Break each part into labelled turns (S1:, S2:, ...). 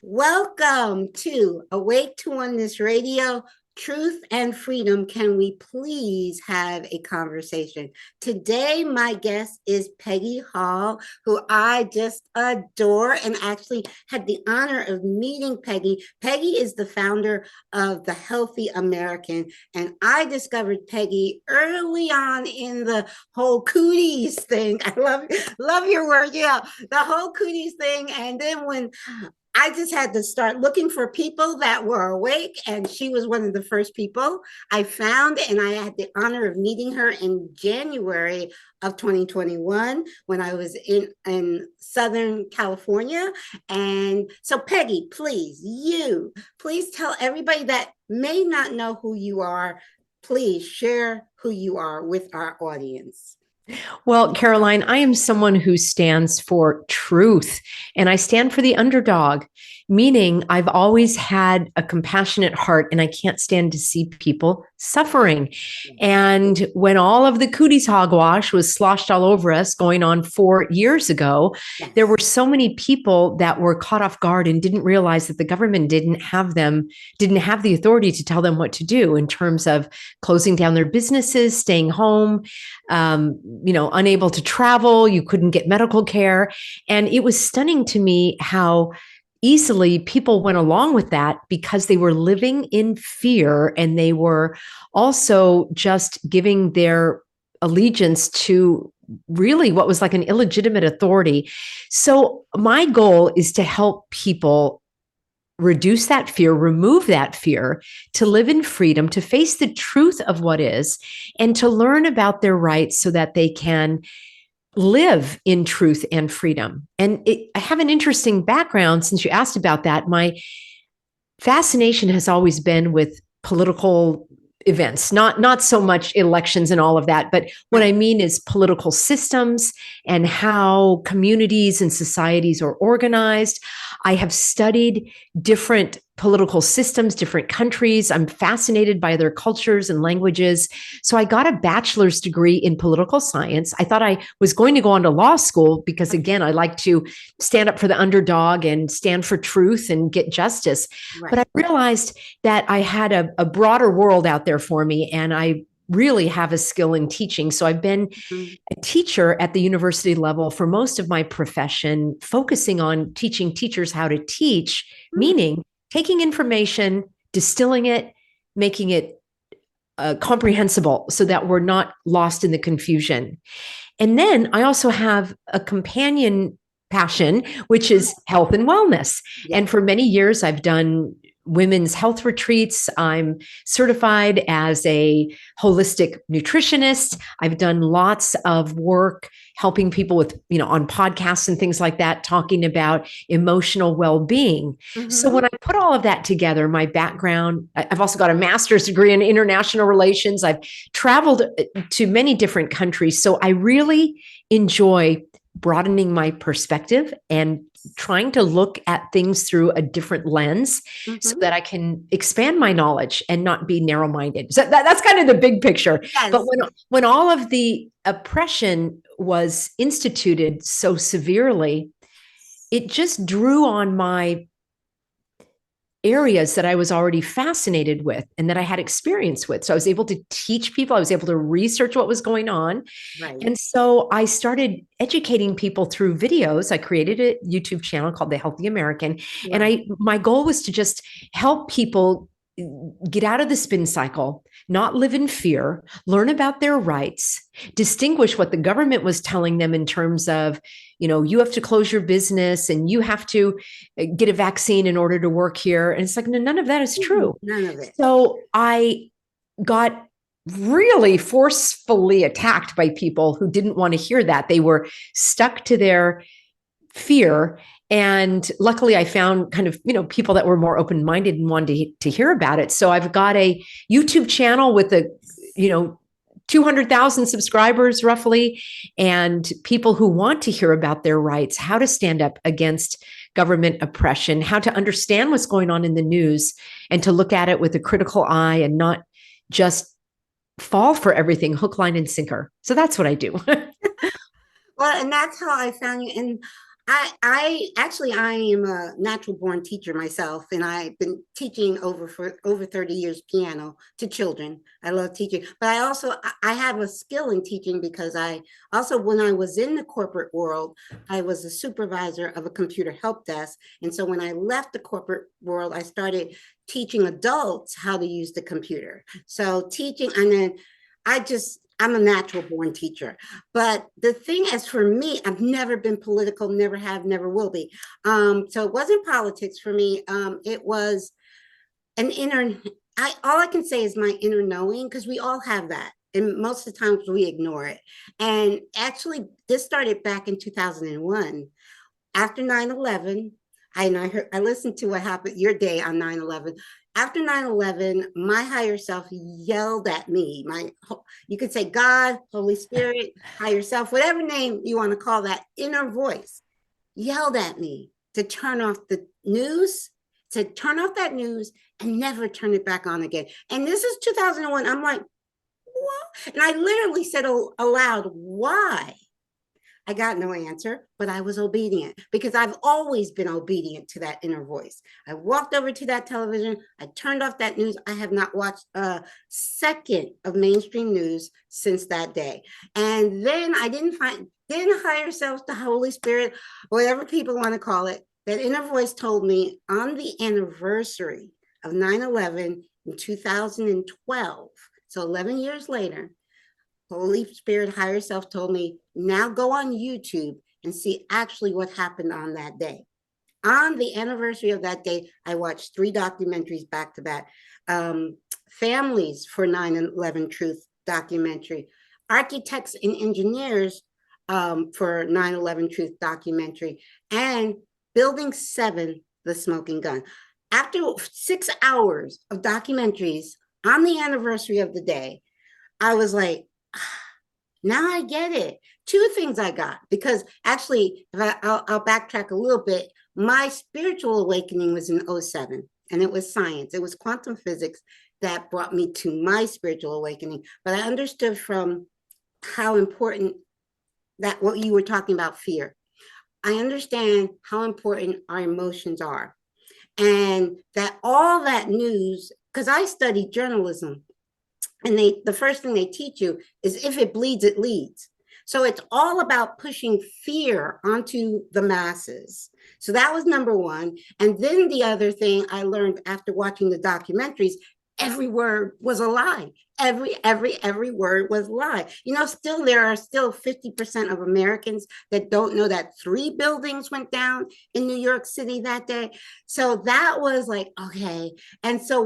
S1: Welcome to Awake to Oneness Radio. Truth and freedom. Can we please have a conversation? Today, my guest is Peggy Hall, who I just adore and actually had the honor of meeting Peggy. Peggy is the founder of The Healthy American, and I discovered Peggy early on in the whole cooties thing. I love your word. Yeah, the whole cooties thing. And then when I just had to start looking for people that were awake, and she was one of the first people I found. And I had the honor of meeting her in January of 2021 when I was in Southern California. And so, Peggy, please tell everybody that may not know who you are, please share who you are with our audience.
S2: Well, Caroline, I am someone who stands for truth, and I stand for the underdog, meaning I've always had a compassionate heart and I can't stand to see people suffering. And when all of the cooties hogwash was sloshed all over us going on 4 years ago, there were so many people that were caught off guard and didn't realize that the government didn't have the authority to tell them what to do in terms of closing down their businesses, staying home, unable to travel, you couldn't get medical care. And it was stunning to me how easily people went along with that because they were living in fear, and they were also just giving their allegiance to really what was like an illegitimate authority. So my goal is to help people reduce that fear, remove that fear, to live in freedom, to face the truth of what is, and to learn about their rights so that they can live in truth and freedom. And I have an interesting background since you asked about that. My fascination has always been with political events, not so much elections and all of that, but what I mean is political systems and how communities and societies are organized. I have studied different political systems, different countries. I'm fascinated by their cultures and languages. So I got a bachelor's degree in political science. I thought I was going to go on to law school because, again, I like to stand up for the underdog and stand for truth and get justice. Right. But I realized that I had a broader world out there for me, and I really have a skill in teaching. So I've been a teacher at the university level for most of my profession, focusing on teaching teachers how to teach, meaning taking information, distilling it, making it comprehensible so that we're not lost in the confusion. And then I also have a companion passion, which is health and wellness. Yeah. And for many years, I've done women's health retreats. I'm certified as a holistic nutritionist. I've done lots of work helping people with, on podcasts and things like that, talking about emotional well-being. Mm-hmm. So when I put all of that together, my background, I've also got a master's degree in international relations. I've traveled to many different countries. So I really enjoy broadening my perspective and trying to look at things through a different lens so that I can expand my knowledge and not be narrow-minded. So that's kind of the big picture. Yes. But when all of the oppression was instituted so severely, it just drew on my areas that I was already fascinated with and that I had experience with. So I was able to teach people, I was able to research what was going on. Right. And so I started educating people through videos. I created a YouTube channel called The Healthy American. Yeah. And my goal was to just help people get out of the spin cycle, not live in fear, learn about their rights, distinguish what the government was telling them in terms of, you have to close your business and you have to get a vaccine in order to work here. And it's like, no, none of that is true.
S1: None of it.
S2: So I got really forcefully attacked by people who didn't want to hear that. They were stuck to their fear. And luckily I found kind of, people that were more open-minded and wanted to hear about it. So I've got a YouTube channel with 200,000 subscribers roughly, and people who want to hear about their rights, how to stand up against government oppression, how to understand what's going on in the news, and to look at it with a critical eye and not just fall for everything hook, line, and sinker. So that's what I do.
S1: Well, and that's how I found you. And I am a natural born teacher myself, and I've been teaching for over 30 years piano to children. I love teaching, but I have a skill in teaching because I also, when I was in the corporate world, I was a supervisor of a computer help desk. And so when I left the corporate world, I started teaching adults how to use the computer. So teaching, and then I'm a natural born teacher. But the thing is, for me, I've never been political, never have, never will be. So it wasn't politics for me. It was an inner, all I can say is my inner knowing, because we all have that. And most of the times we ignore it. And actually, this started back in 2001 after 9/11. I listened to what happened your day on 9/11. After 9/11, my higher self yelled at me. You could say God, Holy Spirit, higher self, whatever name you want to call that inner voice, yelled at me to turn off the news, to turn off that news and never turn it back on again. And this is 2001. I'm like, what? And I literally said aloud, why? I got no answer, but I was obedient because I've always been obedient to that inner voice. I walked over to that television. I turned off that news. I have not watched a second of mainstream news since that day. And then higher self, the Holy Spirit, whatever people want to call it, that inner voice told me on the anniversary of 9/11 in 2012, so 11 years later, Holy Spirit, higher self told me, now go on YouTube and see actually what happened on that day. On the anniversary of that day, I watched 3 documentaries back to back. Families for 9/11 Truth documentary, Architects and Engineers for 9/11 Truth documentary, and Building 7, The Smoking Gun. After 6 hours of documentaries on the anniversary of the day, I was like, now I get it. 2 things I got, because actually, I'll backtrack a little bit. My spiritual awakening was in 2007, and it was science. It was quantum physics that brought me to my spiritual awakening. But I understood from how important that, what you were talking about, fear. I understand how important our emotions are, and that all that news, because I studied journalism. And the first thing they teach you is if it bleeds, it leads. So it's all about pushing fear onto the masses. So that was number one. And then the other thing I learned after watching the documentaries, every word was a lie. Every word was a lie. Still there are still 50% of Americans that don't know that 3 buildings went down in New York City that day. So that was like, okay. And so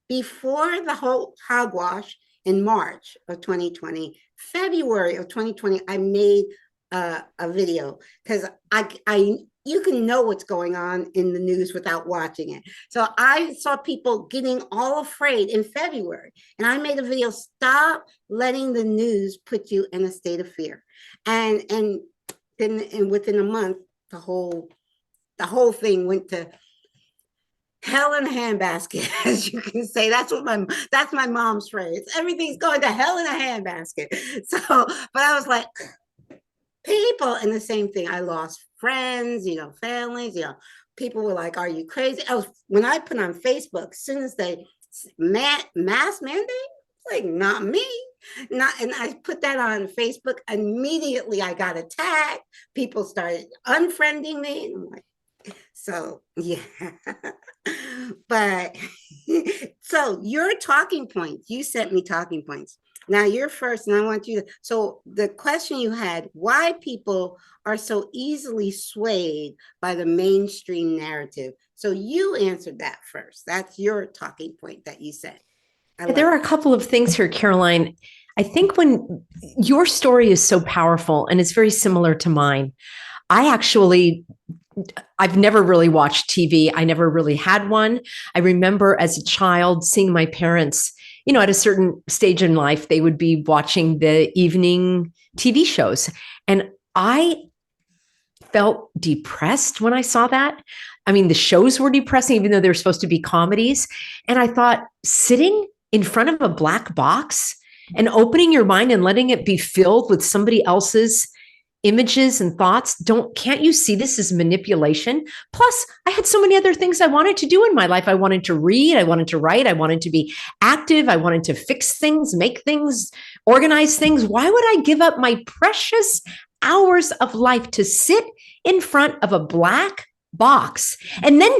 S1: before the whole hogwash in March of 2020, February of 2020, I made a video, because you can know what's going on in the news without watching it. So I saw people getting all afraid in February, and I made a video, stop letting the news put you in a state of fear. And then within a month, the whole thing went to hell in a handbasket, as you can say. That's my mom's phrase. Everything's going to hell in a handbasket. So, but I was like, people, and the same thing. I lost friends, families, people were like, are you crazy? When I put on Facebook, as soon as they mass mandate, like, not me. And I put that on Facebook. Immediately I got attacked. People started unfriending me. And I'm like, so yeah. But so your talking points, you sent me talking points. Now you're first, and I want you to, so the question you had, why people are so easily swayed by the mainstream narrative. So you answered that first. That's your talking point that you said.
S2: There are a couple of things here, Caroline. I think when your story is so powerful and it's very similar to mine, I've never really watched TV. I never really had one. I remember as a child seeing my parents, at a certain stage in life, they would be watching the evening TV shows. And I felt depressed when I saw that. I mean, the shows were depressing, even though they were supposed to be comedies. And I thought, sitting in front of a black box and opening your mind and letting it be filled with somebody else's images and thoughts, can't you see this as manipulation? Plus, I had so many other things I wanted to do in my life. I wanted to read, I wanted to write, I wanted to be active, I wanted to fix things, make things, organize things. Why would I give up my precious hours of life to sit in front of a black box? And then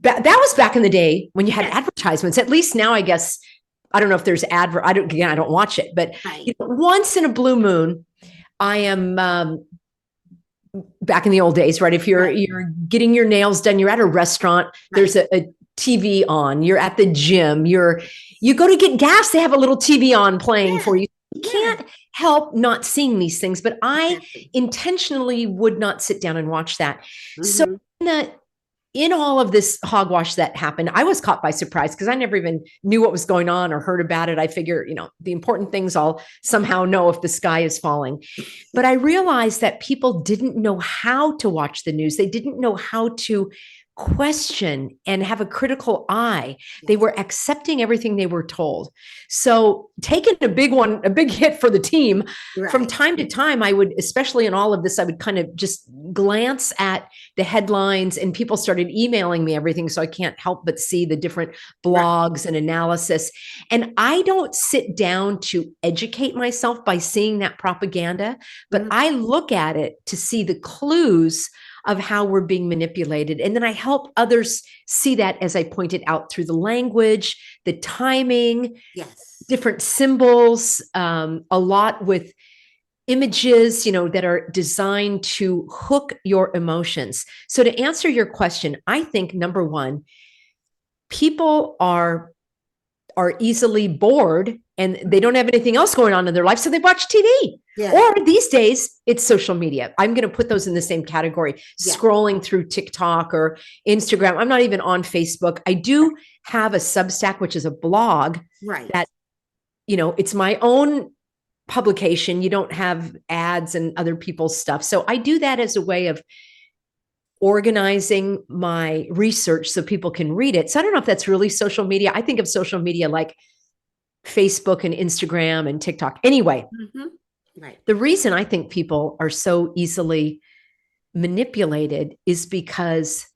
S2: that was back in the day when you had advertisements. At least now, I guess, I don't know if there's I don't watch it, but once in a blue moon, I am back in the old days, right? If you're getting your nails done, you're at a restaurant, there's a TV on, you're at the gym, you go to get gas, they have a little TV on playing for you. You can't help not seeing these things, but I intentionally would not sit down and watch that. So in all of this hogwash that happened, I was caught by surprise because I never even knew what was going on or heard about it. I figure, the important things I'll somehow know if the sky is falling. But I realized that people didn't know how to watch the news. They didn't know how to question and have a critical eye. They were accepting everything they were told. So taking a big hit for the team. From time to time, I would, especially in all of this, I would kind of just glance at the headlines, and people started emailing me everything. So I can't help but see the different blogs and analysis. And I don't sit down to educate myself by seeing that propaganda, but I look at it to see the clues of how we're being manipulated. And then I help others see that, as I pointed out, through the language, the timing, different symbols, a lot with images, that are designed to hook your emotions. So to answer your question, I think number one, people are easily bored and they don't have anything else going on in their life, so they watch TV. Or these days, it's social media. I'm going to put those in the same category, scrolling through TikTok or Instagram. I'm not even on Facebook. I do have a Substack, which is a blog that, it's my own publication. You don't have ads and other people's stuff. So I do that as a way of organizing my research so people can read it. So I don't know if that's really social media. I think of social media like Facebook and Instagram and TikTok. Anyway, the reason I think people are so easily manipulated is because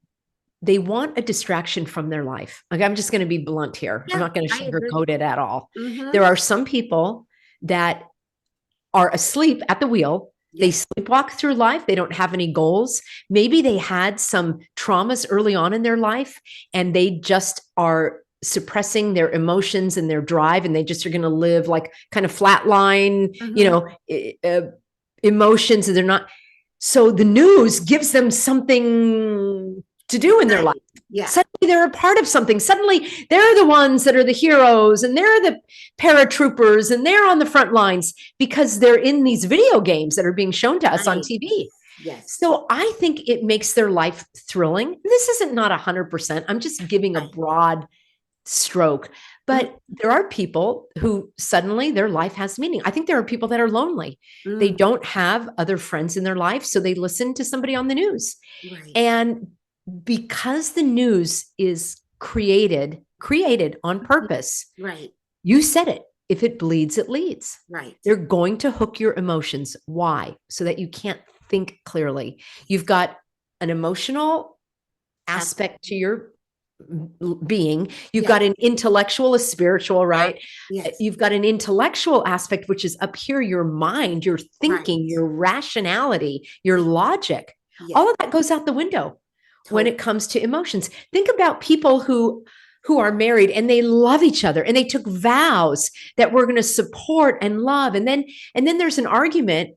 S2: they want a distraction from their life. Like, I'm just going to be blunt here. I'm not going to sugarcoat it at all. There are some people that are asleep at the wheel. They sleepwalk through life. They don't have any goals. Maybe they had some traumas early on in their life and they just are suppressing their emotions and their drive, and they just are going to live like kind of flatline, emotions, and they're not. So the news gives them something to do in their life. Suddenly they're a part of something. Suddenly they're the ones that are the heroes, and they're the paratroopers, and they're on the front lines because they're in these video games that are being shown to us on TV. So I think it makes their life thrilling. This isn't not 100%. I'm just giving a broad stroke, but there are people who suddenly their life has meaning. I think there are people that are lonely. They don't have other friends in their life, so they listen to somebody on the news. And because the news is created on purpose, you said it. If it bleeds, it leads. They're going to hook your emotions. Why? So that you can't think clearly. You've got an emotional aspect to your being. You've got an intellectual, a spiritual, right? You've got an intellectual aspect, which is up here, your mind, your thinking, your rationality, your logic. All of that goes out the window when it comes to emotions. Think about people who are married and they love each other and they took vows that we're going to support and love. And then there's an argument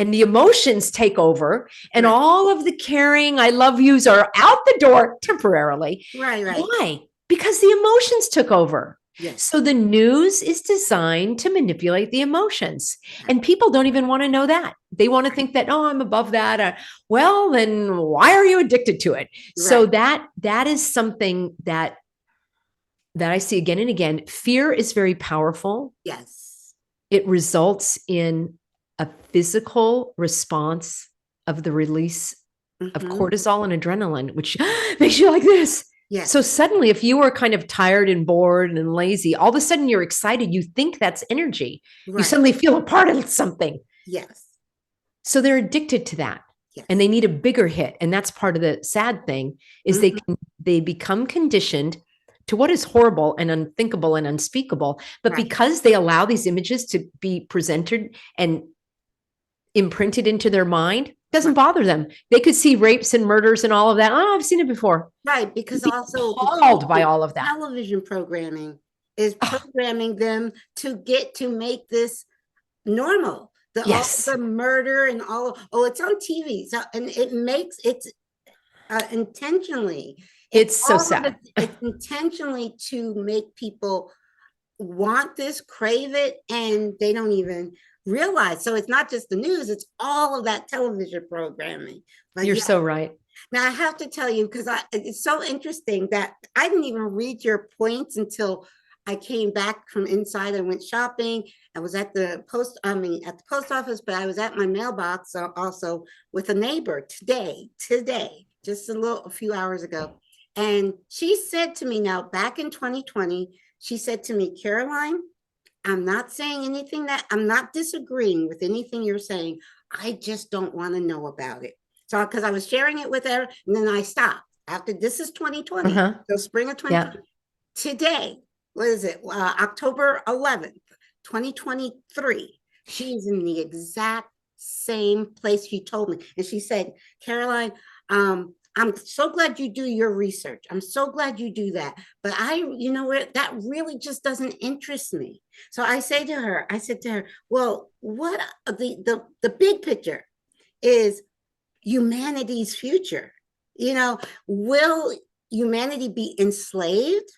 S2: and the emotions take over and all of the caring, I love yous are out the door temporarily. Why? Because the emotions took over. So the news is designed to manipulate the emotions, and people don't even want to know that. They want to think that, oh, I'm above that. Well, then why are you addicted to it? So that is something that I see again and again. Fear is very powerful. It results in a physical response of the release of cortisol and adrenaline, which makes you like this. So suddenly, if you were kind of tired and bored and lazy, all of a sudden you're excited. You think that's energy. You suddenly feel a part of something. So they're addicted to that.
S1: Yes.
S2: And they need a bigger hit. And that's part of the sad thing is they become conditioned to what is horrible and unthinkable and unspeakable. But because they allow these images to be presented and imprinted into their mind, doesn't bother them. They could see rapes and murders and all of that. Oh, I've seen it before.
S1: Right. Because also
S2: appalled by all of that.
S1: Television programming is programming them to make this normal. All the murder and it's on TV. So, and it's intentionally.
S2: It's so sad.
S1: It's intentionally to make people want this, crave it, and they don't even realize. So it's not just the news, it's all of that television programming. But
S2: you're so right.
S1: Now I have to tell you, because it's so interesting that I didn't even read your points until I came back from inside. I went shopping. I was at the post office, but I was at my mailbox also with a neighbor today, just a few hours ago. And she said to me, now back in 2020, she said to me, Caroline, I'm not saying anything I'm not disagreeing with anything you're saying. I just don't want to know about it. So, because I was sharing it with her, and then I stopped. After this is 2020, so spring of 2020. Today, what is it? October 11th, 2023. She's in the exact same place she told me. And she said, Caroline, I'm so glad you do your research. I'm so glad you do that. But you know what? That really just doesn't interest me. So I said to her, well, what the big picture is humanity's future. Will humanity be enslaved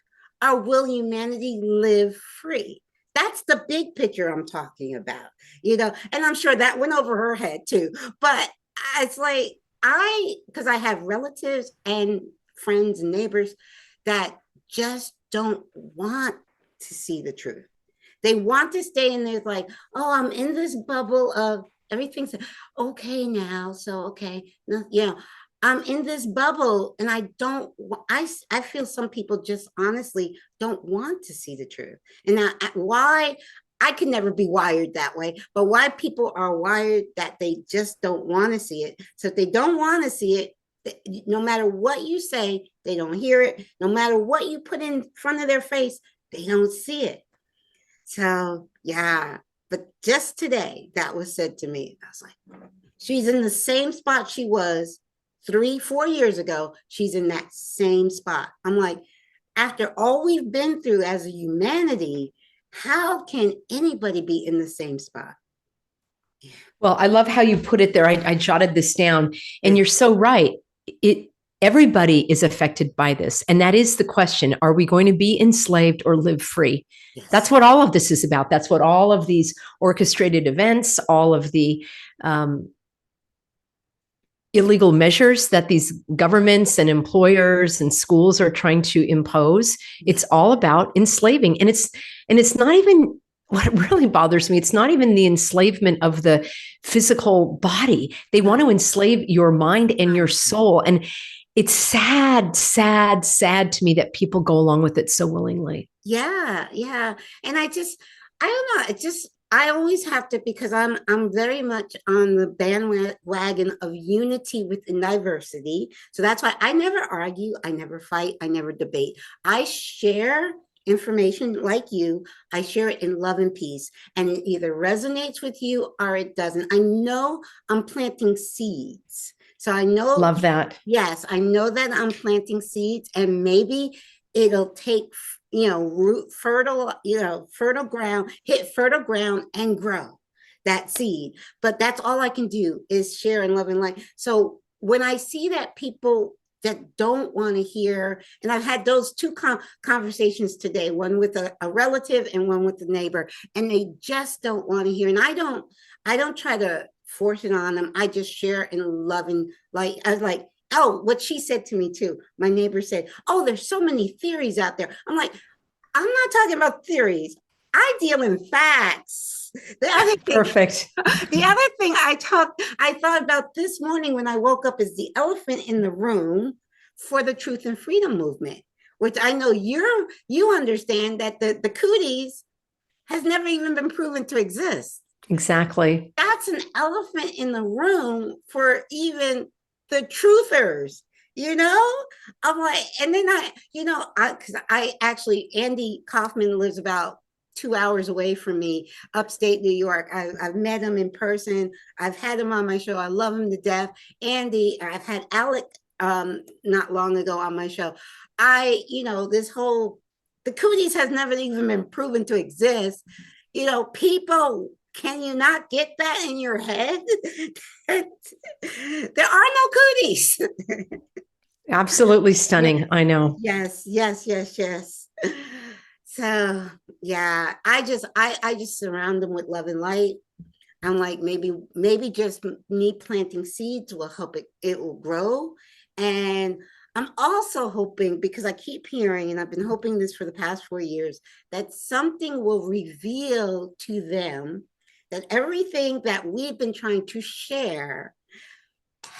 S1: or will humanity live free? That's the big picture I'm talking about, and I'm sure that went over her head too. But it's like, because I have relatives and friends and neighbors that just don't want to see the truth. They want to stay in there like, oh, I'm in this bubble of everything's okay now. So, okay. No, I'm in this bubble and I feel some people just honestly don't want to see the truth. And why? I can never be wired that way, but why people are wired that they just don't want to see it. So if they don't want to see it, no matter what you say, they don't hear it. No matter what you put in front of their face, they don't see it. So yeah, but just today that was said to me. I was like, she's in the same spot she was 3-4 years ago. She's in that same spot. I'm like, after all we've been through as a humanity, how can anybody be in the same spot?
S2: Well, I love how you put it there. I jotted this down, and you're so right. Everybody is affected by this. And that is the question. Are we going to be enslaved or live free? Yes. That's what all of this is about. That's what all of these orchestrated events, all of the illegal measures that these governments and employers and schools are trying to impose. It's all about enslaving. And it's not even, what really bothers me, it's not even the enslavement of the physical body. They want to enslave your mind and your soul. And it's sad, sad, sad to me that people go along with it so willingly.
S1: Yeah. And I don't know. I always have to, because I'm very much on the bandwagon of unity within diversity. So that's why I never argue, I never fight, I never debate. I share information like you. I share it in love and peace, and it either resonates with you or it doesn't. I know I'm planting seeds. So I know.
S2: Love that.
S1: Yes, I know that I'm planting seeds, and maybe it'll take fertile ground, hit fertile ground and grow that seed. But that's all I can do is share in love and light. So when I see that people that don't want to hear, and I've had those two conversations today, one with a relative and one with the neighbor, and they just don't want to hear. And I don't try to force it on them. I just share in love and light. I was like, oh, what she said to me too. My neighbor said, oh, there's so many theories out there. I'm like, I'm not talking about theories. I deal in facts. The other thing,
S2: perfect.
S1: The other thing I thought about this morning when I woke up is the elephant in the room for the Truth and Freedom movement, which I know you understand that the cooties has never even been proven to exist.
S2: Exactly.
S1: That's an elephant in the room for even the truthers, you know? I'm like, and then because I actually, Andy Kaufman lives about 2 hours away from me, upstate New York. I've met him in person. I've had him on my show. I love him to death. Andy, I've had Alec not long ago on my show. This whole, the cooties has never even been proven to exist. People, can you not get that in your head? There are no cooties.
S2: Absolutely stunning.
S1: Yes,
S2: I know.
S1: yes, yes, yes, yes. So yeah, I just surround them with love and light. I'm like, maybe just me planting seeds will help it will grow. And I'm also hoping, because I keep hearing, and I've been hoping this for the past 4 years, that something will reveal to them that everything that we've been trying to share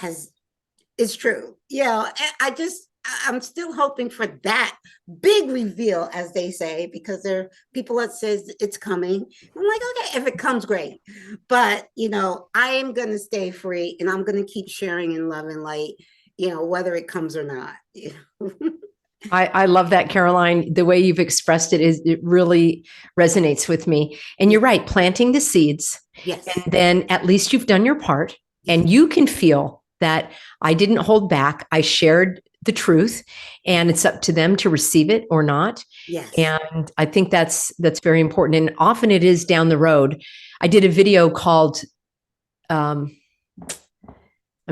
S1: is true. I'm still hoping for that big reveal, as they say, because there are people that says it's coming. I'm like, okay, if it comes, great. But I am going to stay free, and I'm going to keep sharing in love and light, whether it comes or not.
S2: I love that, Caroline. The way you've expressed it really resonates with me. And you're right, planting the seeds.
S1: Yes.
S2: And then at least you've done your part, and you can feel that I didn't hold back. I shared the truth, and it's up to them to receive it or not.
S1: Yes.
S2: And I think that's very important. And often it is down the road. I did a video called, I'm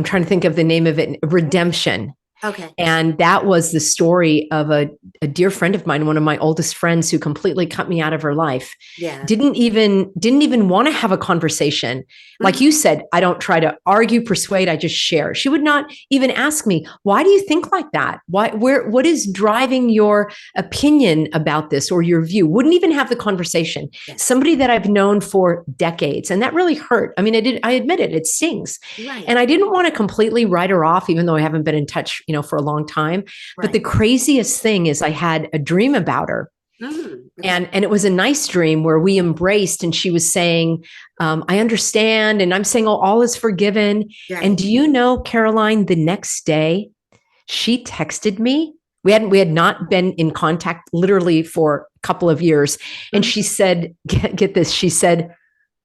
S2: trying to think of the name of it, Redemption.
S1: Okay.
S2: And that was the story of a dear friend of mine, one of my oldest friends, who completely cut me out of her life.
S1: Yeah.
S2: Didn't even want to have a conversation. Like you said, I don't try to argue, persuade, I just share. She would not even ask me, why do you think like that? What is driving your opinion about this or your view? Wouldn't even have the conversation. Yes. Somebody that I've known for decades. And that really hurt. I mean, I admit it stings.
S1: Right.
S2: And I didn't want to completely write her off, even though I haven't been in touch for a long time. Right. But the craziest thing is I had a dream about her. And it was a nice dream where we embraced, and she was saying, I understand. And I'm saying, oh, all is forgiven. Right. And do you know, Caroline, the next day she texted me. We had not been in contact literally for a couple of years. And she said, get this. She said,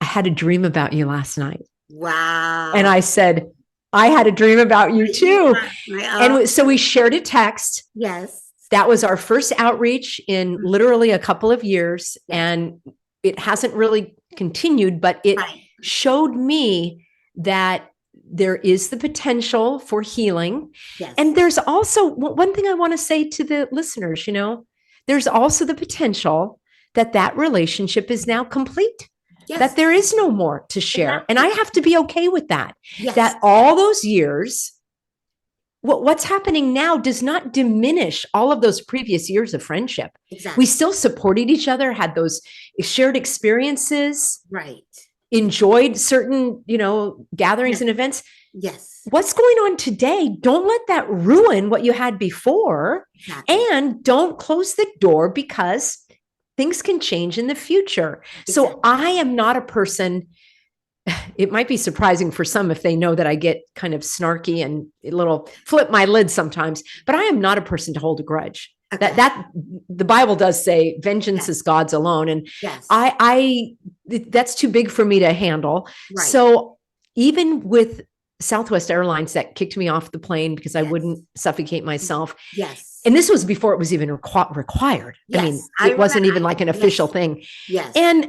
S2: I had a dream about you last night.
S1: Wow.
S2: And I said, I had a dream about you too. And so we shared a text.
S1: Yes.
S2: That was our first outreach in literally a couple of years. Yes. And it hasn't really continued, but it showed me that there is the potential for healing. Yes. And there's also one thing I want to say to the listeners, there's also the potential that relationship is now complete. Yes. That there is no more to share. Exactly. And I have to be okay with that. Yes. That all those years, what's happening now does not diminish all of those previous years of friendship. Exactly. We still supported each other, had those shared experiences. Right. Enjoyed certain, gatherings and events. Yes. What's going on today? Don't let that ruin what you had before. Exactly. And don't close the door, because things can change in the future. Exactly. So I am not a person, it might be surprising for some if they know that I get kind of snarky and a little flip my lid sometimes, but I am not a person to hold a grudge. Okay. That the Bible does say vengeance is God's alone. And I that's too big for me to handle. Right. So even with Southwest Airlines that kicked me off the plane because I wouldn't suffocate myself. Yes. And this was before it was even required. Yes. I mean, it wasn't even like an official thing. Yes. And,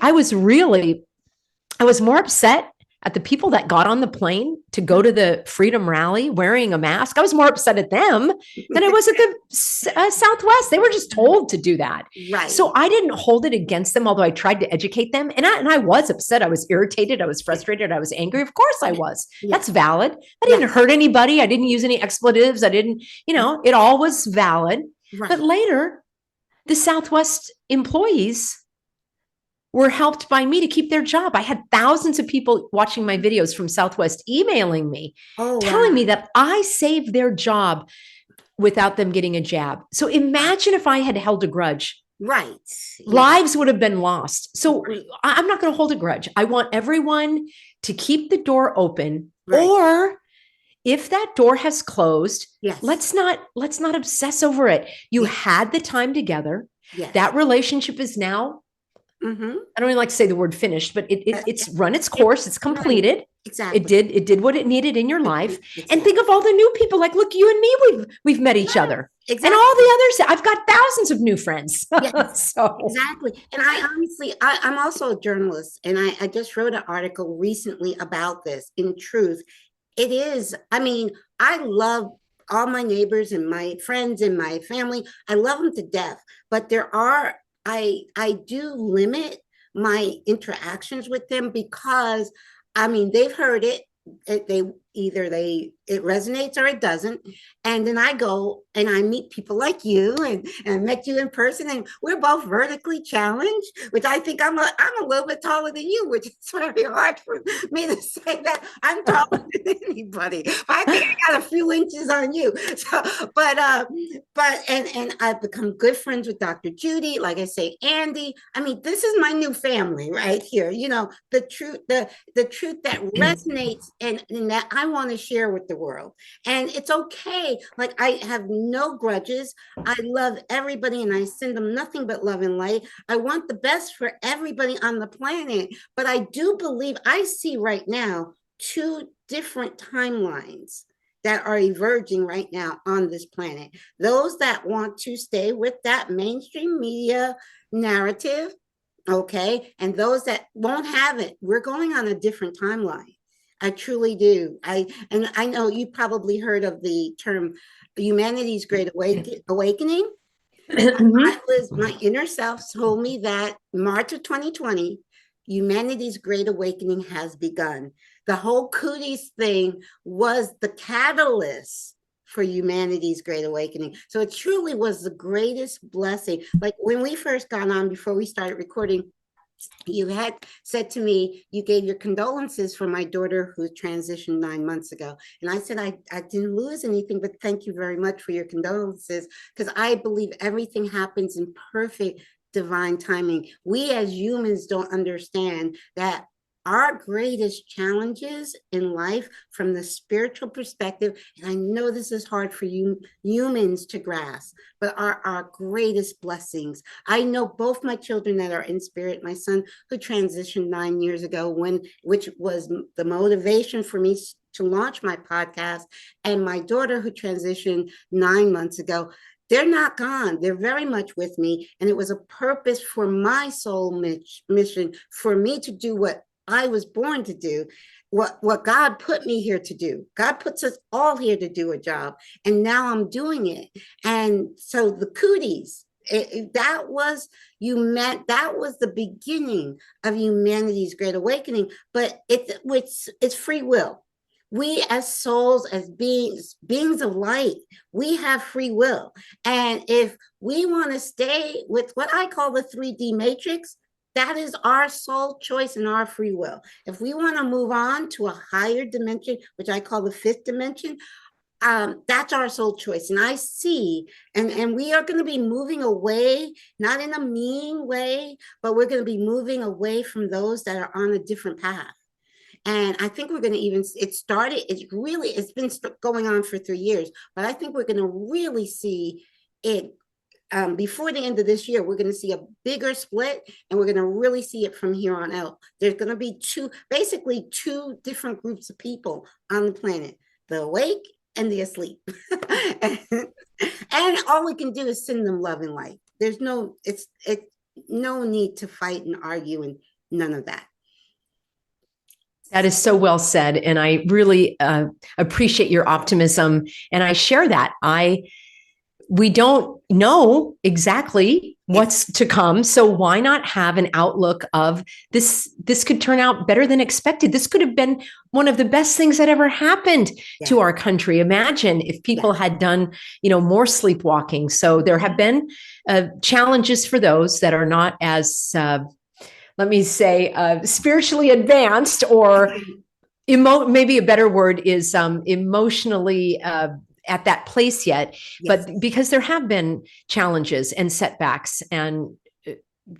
S2: I was more upset at the people that got on the plane to go to the Freedom Rally wearing a mask. I was more upset at them than I was at the Southwest. They were just told to do that. Right. So I didn't hold it against them, although I tried to educate them. And I was upset. I was irritated. I was frustrated. I was angry. Of course I was. Yeah. That's valid. I didn't hurt anybody. I didn't use any expletives. I didn't, it all was valid. Right. But later, the Southwest employees were helped by me to keep their job. I had thousands of people watching my videos from Southwest emailing me, telling me that I saved their job without them getting a jab. So imagine if I had held a grudge
S1: Right. Yeah.
S2: Lives would have been lost. So I'm not going to hold a grudge. I want everyone to keep the door open,
S1: Right.
S2: or if that door has closed,
S1: Yes.
S2: let's not obsess over it. You
S1: Yes.
S2: had the time together.
S1: Yes.
S2: That relationship is now,
S1: Mm-hmm.
S2: I don't even like to say the word finished, but it's run its
S1: It's
S2: course. It's
S1: right.
S2: completed.
S1: Exactly.
S2: It did what it needed in your life.
S1: Exactly.
S2: And think of all the new people. Like, look, you and me, we've met each
S1: Yeah,
S2: other. And
S1: exactly.
S2: all the others, I've got thousands of new friends.
S1: Yes,
S2: So
S1: exactly. And I honestly, I'm also a journalist, and I just wrote an article recently about this. In truth, it is, I mean, I love all my neighbors and my friends and my family. I love them to death, but I do limit my interactions with them because, I mean, they've heard it. They either it resonates or it doesn't, and then I go and I meet people like you, and I met you in person, and we're both vertically challenged, which I think I'm a little bit taller than you, which is very hard for me to say that I'm taller than anybody. I think I got a few inches on you. So, and I've become good friends with Dr. Judy, like I say, Andy. I mean, this is my new family right here. You know, the truth that resonates and that I want to share with the world. And it's okay. Like, I have no grudges. I love everybody and I send them nothing but love and light. I want the best for everybody on the planet. But I do believe I see right now two different timelines that are emerging right now on this planet. Those that want to stay with that mainstream media narrative, okay, and those that won't have it. We're going on a different timeline. I truly do. I know you probably heard of the term humanity's great awakening.
S2: mhm.
S1: My inner self told me that March of 2020, humanity's great awakening has begun. The whole cooties thing was the catalyst for humanity's great awakening. So it truly was the greatest blessing. Like when we first got on, before we started recording, you had said to me, you gave your condolences for my daughter who transitioned 9 months ago. And I said, I didn't lose anything, but thank you very much for your condolences, because I believe everything happens in perfect divine timing. We as humans don't understand that our greatest challenges in life from the spiritual perspective, and I know this is hard for you humans to grasp, but are our greatest blessings. I know both my children that are in spirit, my son who transitioned 9 years ago, which was the motivation for me to launch my podcast, and my daughter who transitioned 9 months ago. They're not gone. They're very much with me. And it was a purpose for my soul mission for me to do what I was born to do, what God put me here to do. God puts us all here to do a job. And now I'm doing it. And so the cooties, that was that was the beginning of humanity's great awakening. But it's free will. We as souls, as beings of light, we have free will. And if we want to stay with what I call the 3D matrix, that is our soul choice and our free will. If we want to move on to a higher dimension, which I call the fifth dimension, that's our soul choice. And I see, and we are going to be moving away, not in a mean way, but we're going to be moving away from those that are on a different path. And I think we're going to it's been going on for 3 years, but I think we're going to really see it before the end of this year. We're going to see a bigger split, and we're going to really see it from here on out. There's going to be basically two different groups of people on the planet, the awake and the asleep. And all we can do is send them love and light. There's no need to fight and argue and none of that.
S2: That is so well said. And I really appreciate your optimism. And I share that. We don't know exactly what's to come. So why not have an outlook of this could turn out better than expected. This could have been one of the best things that ever happened to our country. Imagine if people had done, more sleepwalking. So there have been challenges for those that are not as let me say, spiritually advanced, or maybe a better word is emotionally at that place yet,
S1: Yes.
S2: but because there have been challenges and setbacks and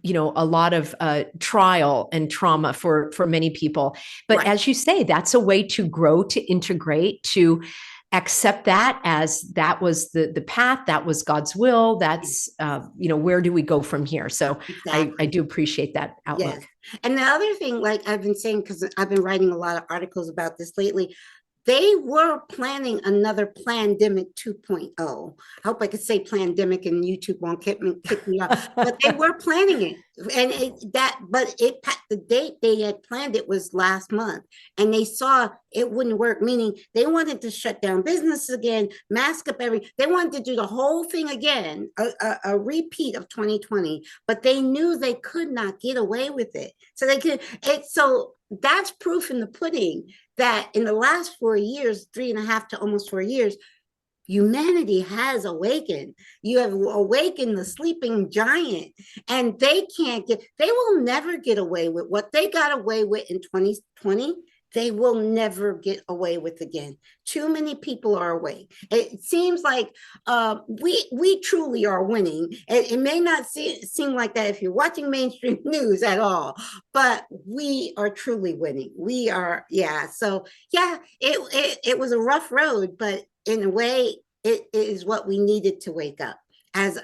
S2: a lot of trial and trauma for many people. But
S1: Right.
S2: as you say, that's a way to grow, to integrate, to accept that as that was the path, that was God's will. That's, where do we go from here? So
S1: Exactly.
S2: I do appreciate that outlook.
S1: Yes. And the other thing, like I've been saying, because I've been writing a lot of articles about this lately, they were planning another Plandemic 2.0. I hope I could say Plandemic and YouTube won't kick me off, but they were planning it. And the date they had planned it was last month, and they saw it wouldn't work, meaning they wanted to shut down business again, mask up they wanted to do the whole thing again, a repeat of 2020, but they knew they could not get away with it. So that's proof in the pudding that in the last 4 years, 3.5 to almost 4 years, humanity has awakened. You have awakened the sleeping giant, and they will never get away with what they got away with in 2020. They will never get away with again. Too many people are awake. It seems like we truly are winning. It may not seem like that if you're watching mainstream news at all, but we are truly winning. We are, yeah. So yeah, it was a rough road, but in a way, it is what we needed to wake up as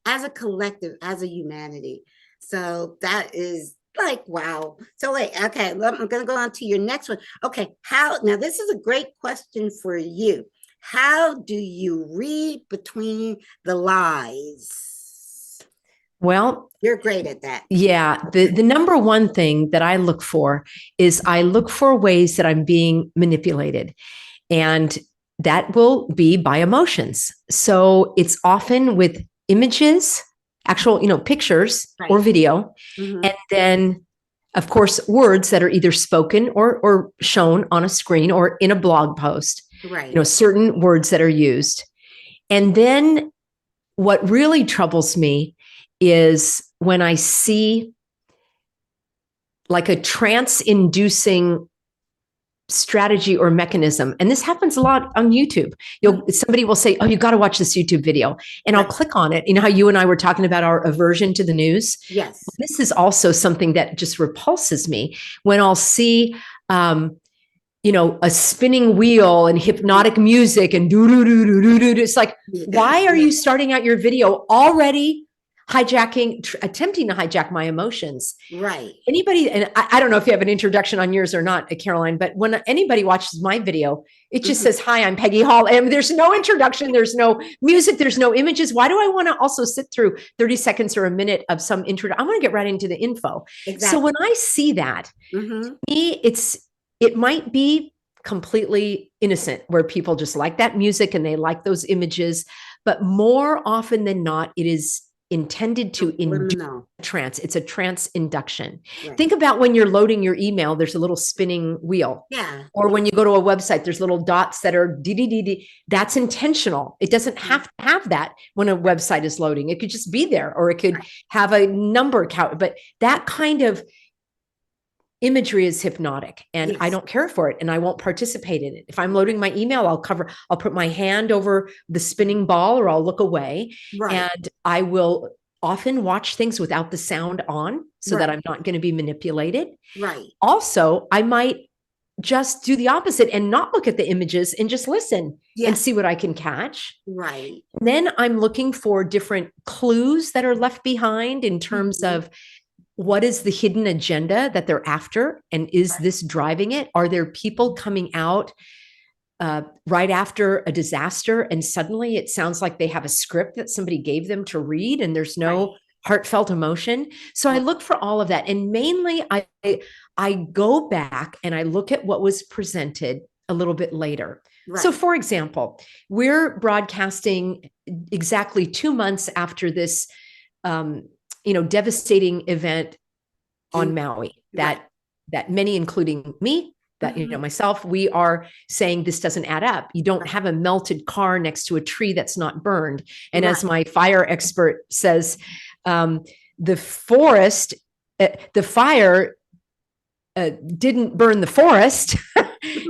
S1: a collective, as a humanity. So that is like, wow. So wait, okay, I'm going to go on to your next one. Okay, now this is a great question for you. How do you read between the lies?
S2: Well,
S1: you're great at that.
S2: Yeah. The number one thing that I look for is I look for ways that I'm being manipulated. And that will be by emotions. So it's often with images, actual, pictures or video. Mm-hmm. And then, of course, words that are either spoken or shown on a screen or in a blog post.
S1: Right.
S2: Certain words that are used. And then what really troubles me is when I see like a trance-inducing strategy or mechanism. And this happens a lot on YouTube. Somebody will say, oh, you got to watch this YouTube video. And I'll click on it. You know how you and I were talking about our aversion to the news?
S1: Yes.
S2: Well, this is also something that just repulses me when I'll see, a spinning wheel and hypnotic music and do-do-do-do-do-do. It's like, why are you starting out your video already attempting to hijack my emotions?
S1: Right.
S2: Anybody, and I don't know if you have an introduction on yours or not, Caroline, but when anybody watches my video, it just says, hi, I'm Peggy Hall. And there's no introduction, there's no music, there's no images. Why do I want to also sit through 30 seconds or a minute of some intro? I want to get right into the info. Exactly. So when I see that, to me, it might be completely innocent where people just like that music and they like those images, but more often than not, it is intended to induce a trance. It's a trance induction. Right. Think about when you're loading your email, there's a little spinning wheel.
S1: Yeah.
S2: Or when you go to a website, there's little dots that are dee. That's intentional. It doesn't have to have that when a website is loading. It could just be there, or it could have a number count. But that kind of imagery is hypnotic, and I don't care for it, and I won't participate in it. If I'm loading my email, I'll put my hand over the spinning ball, or I'll look away, and I will often watch things without the sound on so that I'm not going to be manipulated.
S1: Right.
S2: Also, I might just do the opposite and not look at the images and just listen and see what I can catch.
S1: Right.
S2: And then I'm looking for different clues that are left behind in terms of what is the hidden agenda that they're after? And is this driving it? Are there people coming out right after a disaster and suddenly it sounds like they have a script that somebody gave them to read and there's no heartfelt emotion? So I look for all of that. And mainly I go back and I look at what was presented a little bit later. Right. So for example, we're broadcasting exactly 2 months after this devastating event on Maui that many, including me, that, myself, we are saying this doesn't add up. You don't have a melted car next to a tree that's not burned. And as my fire expert says, the fire didn't burn the forest.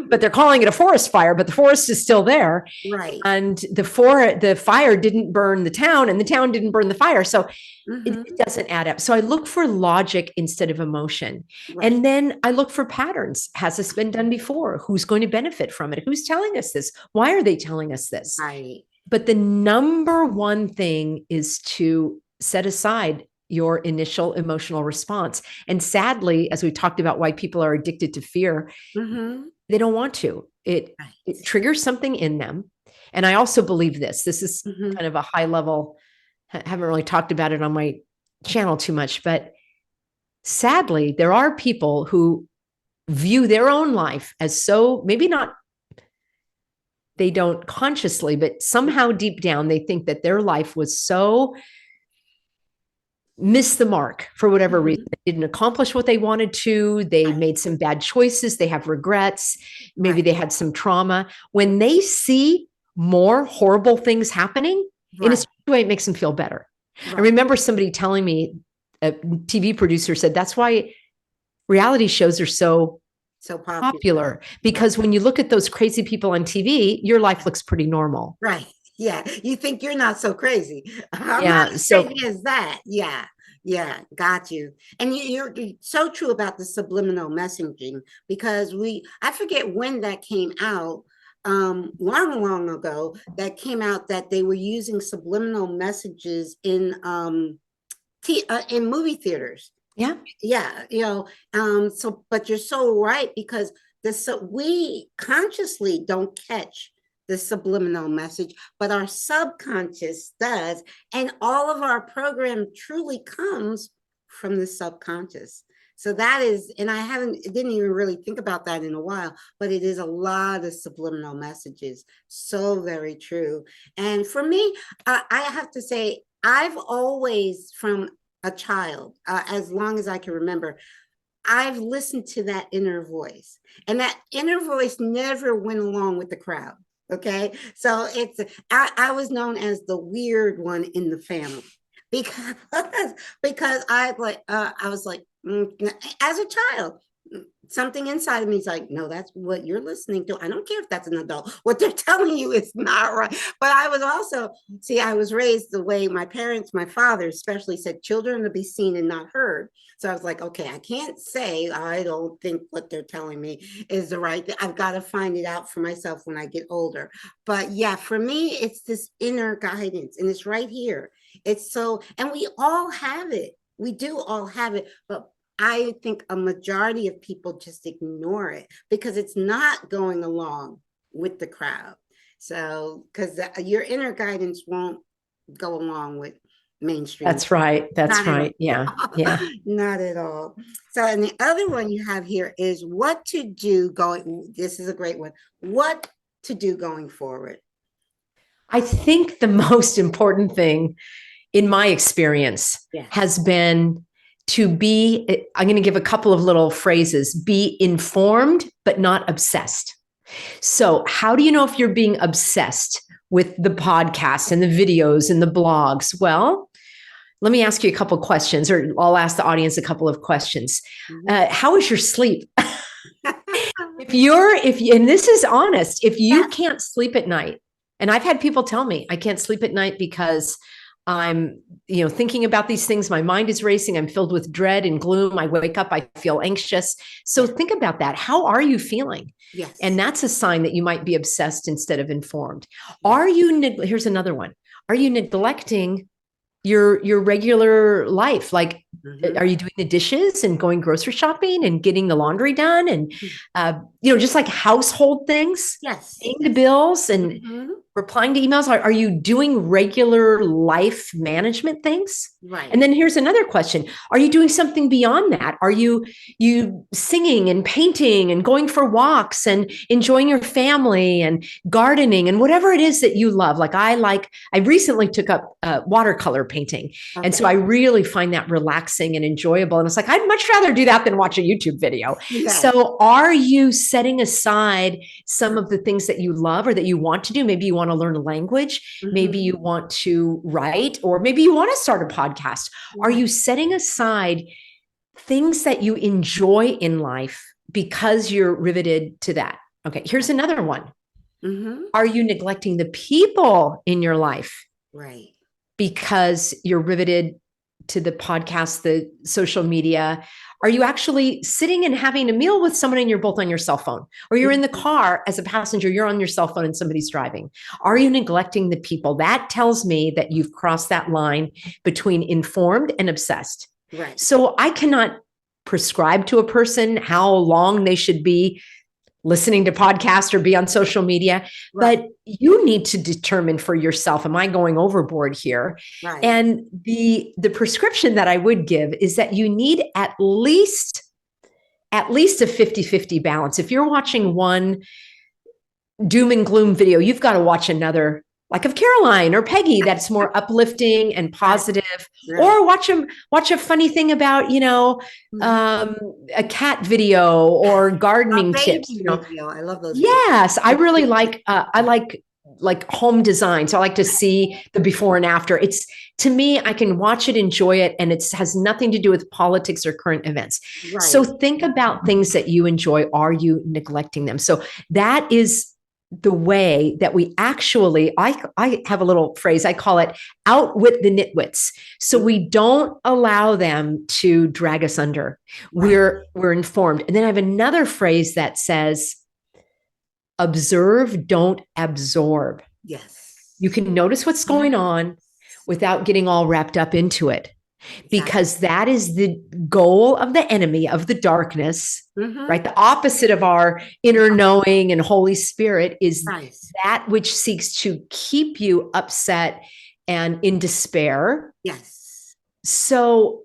S2: but they're calling it a forest fire, but the forest is still there.
S1: Right.
S2: And the fire didn't burn the town, and the town didn't burn the fire. So it doesn't add up. So I look for logic instead of emotion.
S1: Right.
S2: And then I look for patterns. Has this been done before? Who's going to benefit from it? Who's telling us this? Why are they telling us this?
S1: Right.
S2: But the number one thing is to set aside your initial emotional response. And sadly, as we talked about why people are addicted to fear, they don't want to. It triggers something in them. And I also believe this is kind of a high level, I haven't really talked about it on my channel too much, but sadly, there are people who view their own life as so, maybe not, they don't consciously, but somehow deep down, they think that their life was so missed the mark for whatever reason. They didn't accomplish what they wanted to. They made some bad choices. They have regrets. Maybe they had some trauma. When they see more horrible things happening, in a certain way, it makes them feel better. I remember somebody telling me, a TV producer said, that's why reality shows are so popular, because when you look at those crazy people on TV, your life looks pretty normal.
S1: Right. Yeah. You think you're not so crazy. I'm
S2: Yeah.
S1: not as crazy as that. Yeah. Yeah. Got you. And you're so true about the subliminal messaging, because I forget when that came out, long ago, that came out that they were using subliminal messages in movie theaters.
S2: Yeah.
S1: Yeah. So, but you're so right, because we consciously don't catch the subliminal message, but our subconscious does. And all of our program truly comes from the subconscious. So that is, and didn't even really think about that in a while, but it is a lot of subliminal messages. So very true. And for me, I have to say, I've always, from a child, as long as I can remember, I've listened to that inner voice, and that inner voice never went along with the crowd. Okay. So I was known as the weird one in the family, because I was like, as a child, something inside of me is like, no, that's what you're listening to. I don't care if that's an adult. What they're telling you is not right. But I was also, I was raised the way my father especially said, children are to be seen and not heard. So I was like, okay, I can't say I don't think what they're telling me is the right thing. I've got to find it out for myself when I get older. But yeah, for me, it's this inner guidance, and it's right here. It's so, and we all have it. We do all have it, but I think a majority of people just ignore it because it's not going along with the crowd. So, because your inner guidance won't go along with mainstream.
S2: That's right. That's right. Yeah. Yeah.
S1: Not at all. So, and the other one you have here is what to do this is a great one. What to do going forward?
S2: I think the most important thing in my experience has been to be, I'm going to give a couple of little phrases, be informed, but not obsessed. So how do you know if you're being obsessed with the podcast and the videos and the blogs? Well, let me ask you a couple of questions, or I'll ask the audience a couple of questions. How is your sleep? And this is honest, if you can't sleep at night, and I've had people tell me I can't sleep at night because I'm, thinking about these things. My mind is racing. I'm filled with dread and gloom. I wake up, I feel anxious. So think about that. How are you feeling?
S1: Yes.
S2: And that's a sign that you might be obsessed instead of informed. Here's another one. Are you neglecting your regular life? Like, are you doing the dishes and going grocery shopping and getting the laundry done? And, just like household things, paying the bills and replying to emails. Are you doing regular life management things?
S1: Right.
S2: And then here's another question. Are you doing something beyond that? Are you singing and painting and going for walks and enjoying your family and gardening and whatever it is that you love? I recently took up watercolor painting. Okay. And so I really find that relaxing and enjoyable. And it's like, I'd much rather do that than watch a YouTube video. Yes. So are you setting aside some of the things that you love or that you want to do? Maybe you want to learn a language. Maybe you want to write, or maybe you want to start a podcast. Are you setting aside things that you enjoy in life because you're riveted to that? Okay, here's another one.
S1: Mm-hmm.
S2: Are you neglecting the people in your life
S1: Right.
S2: because you're riveted to the podcast, the social media? Are you actually sitting and having a meal with someone and you're both on your cell phone? Or you're in the car as a passenger, you're on your cell phone and somebody's driving? Are you neglecting the people? That tells me that you've crossed that line between informed and obsessed.
S1: Right.
S2: So I cannot prescribe to a person how long they should be listening to podcasts or be on social media,
S1: Right.
S2: but you need to determine for yourself, am I going overboard here?
S1: Right.
S2: And the prescription that I would give is that you need at least a 50-50 balance. If you're watching one doom and gloom video, you've got to watch another, like of Caroline or Peggy, that's more uplifting and positive.
S1: Right.
S2: Or watch a funny thing about, a cat video or gardening tips.
S1: Video. I love those.
S2: Yes, I really like home design. So I like to see the before and after. It's, to me, I can watch it, enjoy it, and it has nothing to do with politics or current events.
S1: Right.
S2: So think about things that you enjoy. Are you neglecting them? So that is the way that we actually, I have a little phrase, I call it outwit the nitwits. So we don't allow them to drag us under. Right. We're informed. And then I have another phrase that says, observe, don't absorb.
S1: Yes.
S2: You can notice what's going on without getting all wrapped up into it. Because that is the goal of the enemy, of the darkness, right? The opposite of our inner knowing and Holy Spirit is that which seeks to keep you upset and in despair.
S1: Yes.
S2: So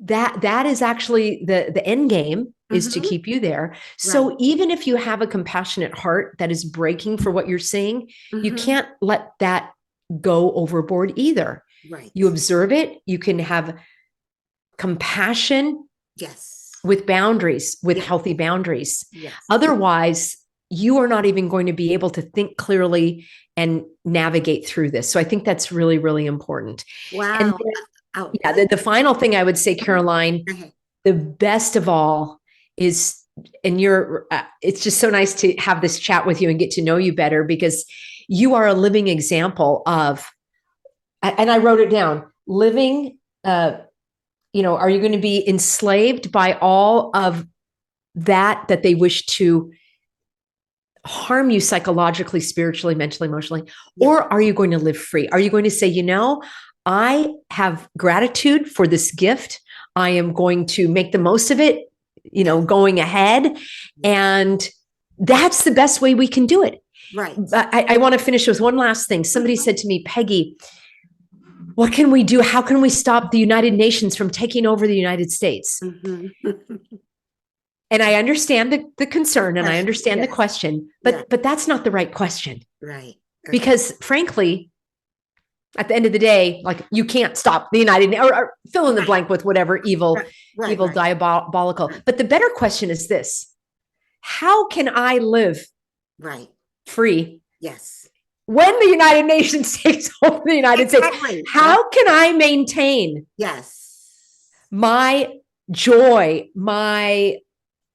S2: that is actually the end game, is to keep you there. So even if you have a compassionate heart that is breaking for what you're seeing, you can't let that go overboard either.
S1: Right.
S2: You observe it. You can have compassion.
S1: Yes.
S2: With boundaries, with healthy boundaries.
S1: Yes.
S2: Otherwise, you are not even going to be able to think clearly and navigate through this. So I think that's really, really important.
S1: Wow.
S2: And the final thing I would say, Caroline, the best of all is, and it's just so nice to have this chat with you and get to know you better, because you are a living example of, and I wrote it down, living, are you going to be enslaved by all of that they wish to harm you psychologically, spiritually, mentally, emotionally? Or are you going to live free? Are you going to say, I have gratitude for this gift. I am going to make the most of it, going ahead. And that's the best way we can do it.
S1: Right.
S2: I want to finish with one last thing. Somebody said to me, Peggy, what can we do? How can we stop the United Nations from taking over the United States? And I understand the concern, and I understand the question, but that's not the right question.
S1: Right.
S2: Because frankly, at the end of the day, like, you can't stop the United, or fill in the blank with whatever evil, diabolical. But the better question is this: how can I live free?
S1: Yes.
S2: When the United Nations takes over the United States, how can I maintain my joy, my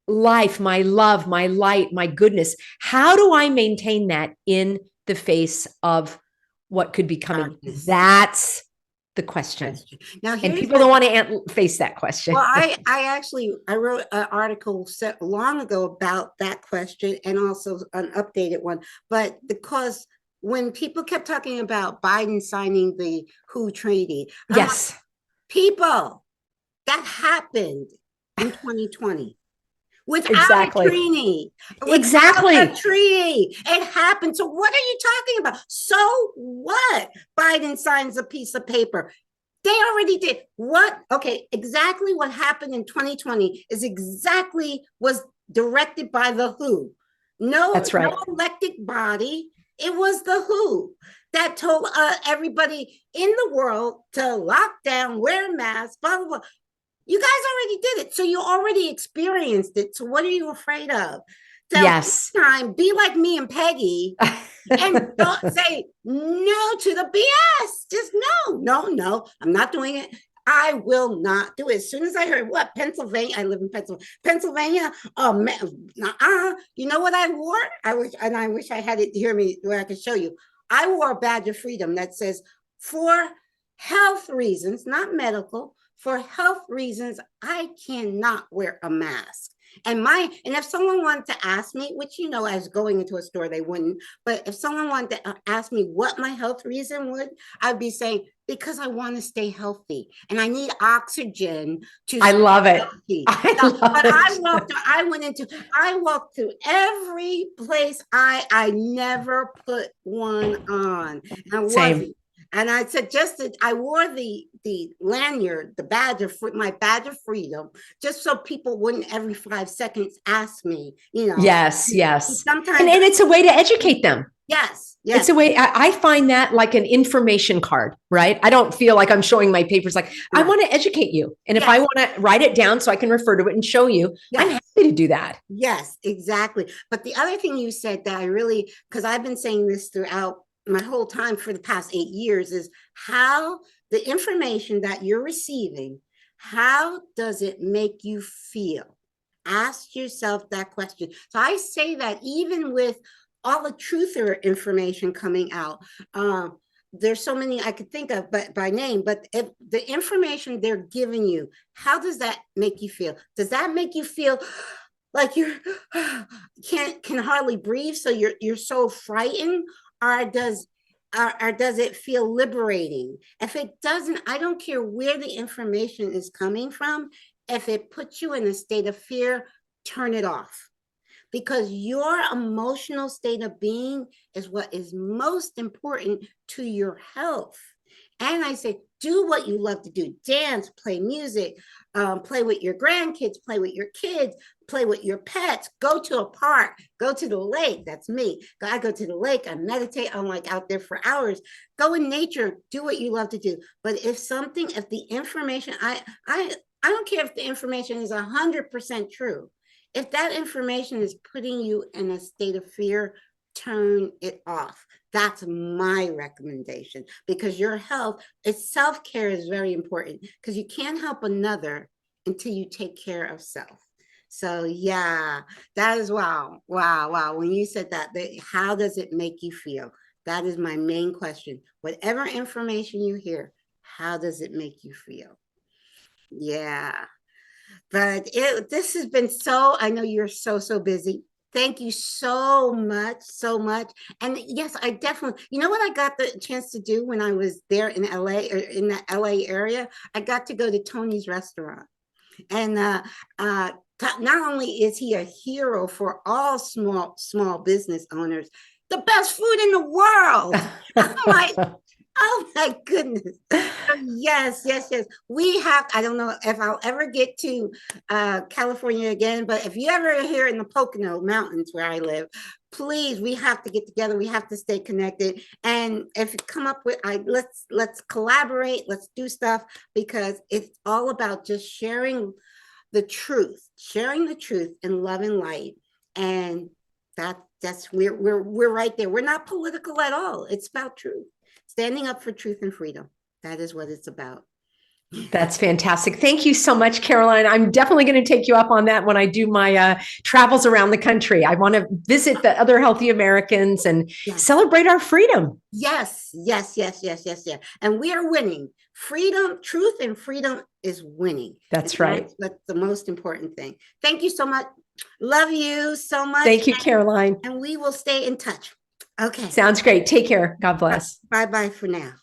S2: life, my love, my light, my goodness? How do I maintain that in the face of what could be coming? That's the question.
S1: Now,
S2: and people don't want to face that question.
S1: Well, I wrote an article long ago about that question, and also an updated one, but because when people kept talking about Biden signing the WHO treaty, people, that happened in 2020 without a treaty. Without a treaty, it happened. So what are you talking about? So what? Biden signs a piece of paper. They already did what? Okay, exactly what happened in 2020 is exactly was directed by the WHO. No elected body. It was the WHO that told everybody in the world to lock down, wear masks, blah, blah, blah. You guys already did it. So you already experienced it. So what are you afraid of? So this time, be like me and Peggy and don't say no to the BS. Just no. I'm not doing it. I will not do it. As soon as I heard what Pennsylvania, I live in Pennsylvania. Oh man, you know what I wore? I wish I had it hear me where I could show you. I wore a badge of freedom that says, for health reasons, not medical, for health reasons, I cannot wear a mask. And if someone wanted to ask me, which, you know, as going into a store, they wouldn't, but if someone wanted to ask me what my health reason would, I'd be saying, because I want to stay healthy and I need oxygen to
S2: I love it.
S1: healthy.
S2: I love it.
S1: I walked through every place. I never put one on. And
S2: Same.
S1: And I suggested, I wore the lanyard, the badge of my badge of freedom, just so people wouldn't every 5 seconds ask me, you know.
S2: Yes, yes.
S1: Sometimes,
S2: and it's a way to educate them.
S1: Yes.
S2: It's a way. I find that like an information card, right? I don't feel like I'm showing my papers. Like, I want to educate you. And if I want to write it down so I can refer to it and show you, I'm happy to do that.
S1: Yes, exactly. But the other thing you said that I really, because I've been saying this throughout my whole time for the past 8 years, is how the information that you're receiving, how does it make you feel? Ask yourself that question. So I say that even with all the truther information coming out, there's so many I could think of, but by name, but if the information they're giving you, how does that make you feel? Does that make you feel like you can hardly breathe, so you're so frightened? Or does it feel liberating? If it doesn't, I don't care where the information is coming from. If it puts you in a state of fear, turn it off. Because your emotional state of being is what is most important to your health. And I say, do what you love to do. Dance, play music, play with your grandkids, play with your kids, play with your pets, go to a park, go to the lake. That's me. I go to the lake, I meditate, I'm like out there for hours. Go in nature, do what you love to do. But if the information, I don't care if the information is 100% true. If that information is putting you in a state of fear, turn it off. That's my recommendation, because your health, self-care is very important, because you can't help another until you take care of self. So yeah, that is wow. When you said that, how does it make you feel? That is my main question. Whatever information you hear, how does it make you feel? Yeah. But this has been I know you're so busy. Thank you so much. And yes, I definitely, you know what I got the chance to do when I was there in LA, or in the LA area? I got to go to Tony's restaurant. And not only is he a hero for all small business owners, the best food in the world. I'm like, oh my goodness. Yes. I don't know if I'll ever get to California again, but if you ever here in the Pocono Mountains where I live, please, we have to get together. We have to stay connected. And if you come up with, let's collaborate, let's do stuff, because it's all about just sharing the truth in love and light. And we're right there. We're not political at all. It's about truth. Standing up for truth and freedom. That is what it's about.
S2: That's fantastic. Thank you so much, Caroline. I'm definitely going to take you up on that when I do my travels around the country. I want to visit the other healthy Americans and celebrate our freedom.
S1: Yes. And we are winning. Freedom, truth, and freedom is winning.
S2: That's right.
S1: That's the most important thing. Thank you so much. Love you so much.
S2: Thank you, Caroline.
S1: And we will stay in touch. Okay.
S2: Sounds great. Take care. God bless.
S1: Bye-bye for now.